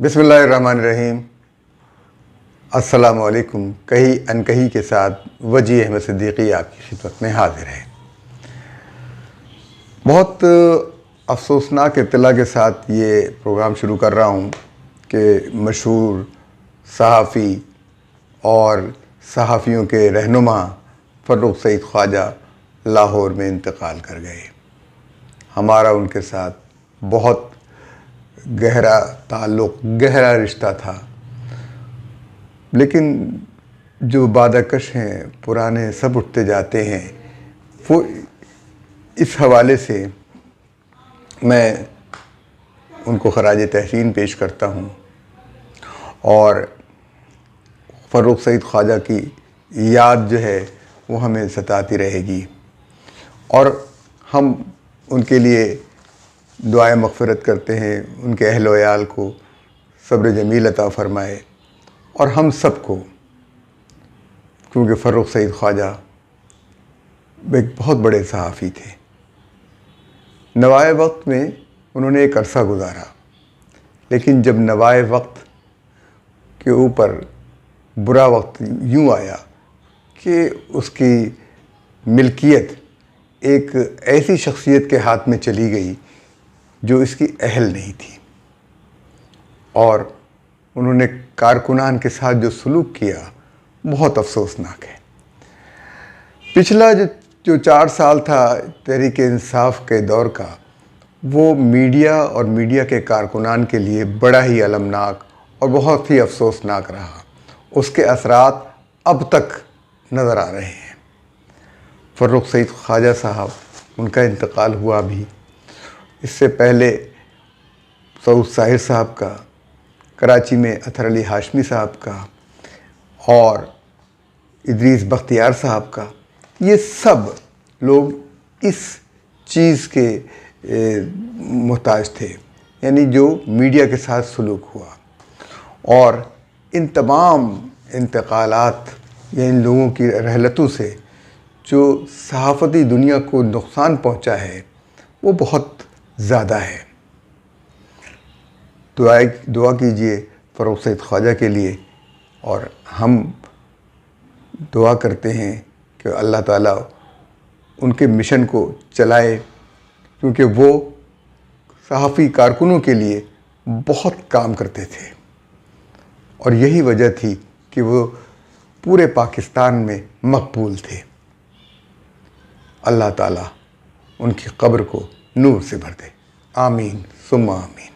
بسم اللہ الرحمن الرحیم۔ السلام علیکم۔ کہی انکہی کے ساتھ وجی احمد صدیقی آپ کی خدمت میں حاضر ہے۔ بہت افسوسناک اطلاع کے ساتھ یہ پروگرام شروع کر رہا ہوں کہ مشہور صحافی اور صحافیوں کے رہنما فرخ سعید خواجہ لاہور میں انتقال کر گئے۔ ہمارا ان کے ساتھ بہت گہرا تعلق، گہرا رشتہ تھا، لیکن جو بادہ کش ہیں، پرانے سب اٹھتے جاتے ہیں، وہ اس حوالے سے میں ان کو خراج تحسین پیش کرتا ہوں اور فرخ سعید خواجہ کی یاد جو ہے وہ ہمیں ستاتی رہے گی، اور ہم ان کے لیے دعائے مغفرت کرتے ہیں۔ ان کے اہل و عیال کو صبر جمیل عطا فرمائے، اور ہم سب کو، کیونکہ فرخ سعید خواجہ ایک بہت بڑے صحافی تھے۔ نوائے وقت میں انہوں نے ایک عرصہ گزارا، لیکن جب نوائے وقت کے اوپر برا وقت یوں آیا کہ اس کی ملکیت ایک ایسی شخصیت کے ہاتھ میں چلی گئی جو اس کی اہل نہیں تھی، اور انہوں نے کارکنان کے ساتھ جو سلوک کیا بہت افسوسناک ہے۔ پچھلا جو 4 سال تھا تحریک انصاف کے دور کا، وہ میڈیا اور میڈیا کے کارکنان کے لیے بڑا ہی المناک اور بہت ہی افسوسناک رہا۔ اس کے اثرات اب تک نظر آ رہے ہیں۔ فرخ سعید خواجہ صاحب، ان کا انتقال ہوا بھی، اس سے پہلے سعود ساحر صاحب کا، کراچی میں اطہر علی ہاشمی صاحب کا، اور ادریس بختیار صاحب کا، یہ سب لوگ اس چیز کے محتاج تھے، یعنی جو میڈیا کے ساتھ سلوک ہوا، اور ان تمام انتقالات یا ان لوگوں کی رحلتوں سے جو صحافتی دنیا کو نقصان پہنچا ہے وہ بہت زیادہ ہے۔ دعا کیجئے فرخ سعید خواجہ کے لیے، اور ہم دعا کرتے ہیں کہ اللہ تعالیٰ ان کے مشن کو چلائے، کیونکہ وہ صحافی کارکنوں کے لیے بہت کام کرتے تھے، اور یہی وجہ تھی کہ وہ پورے پاکستان میں مقبول تھے۔ اللہ تعالیٰ ان کی قبر کو نور سے بھر دے، آمین ثم آمین۔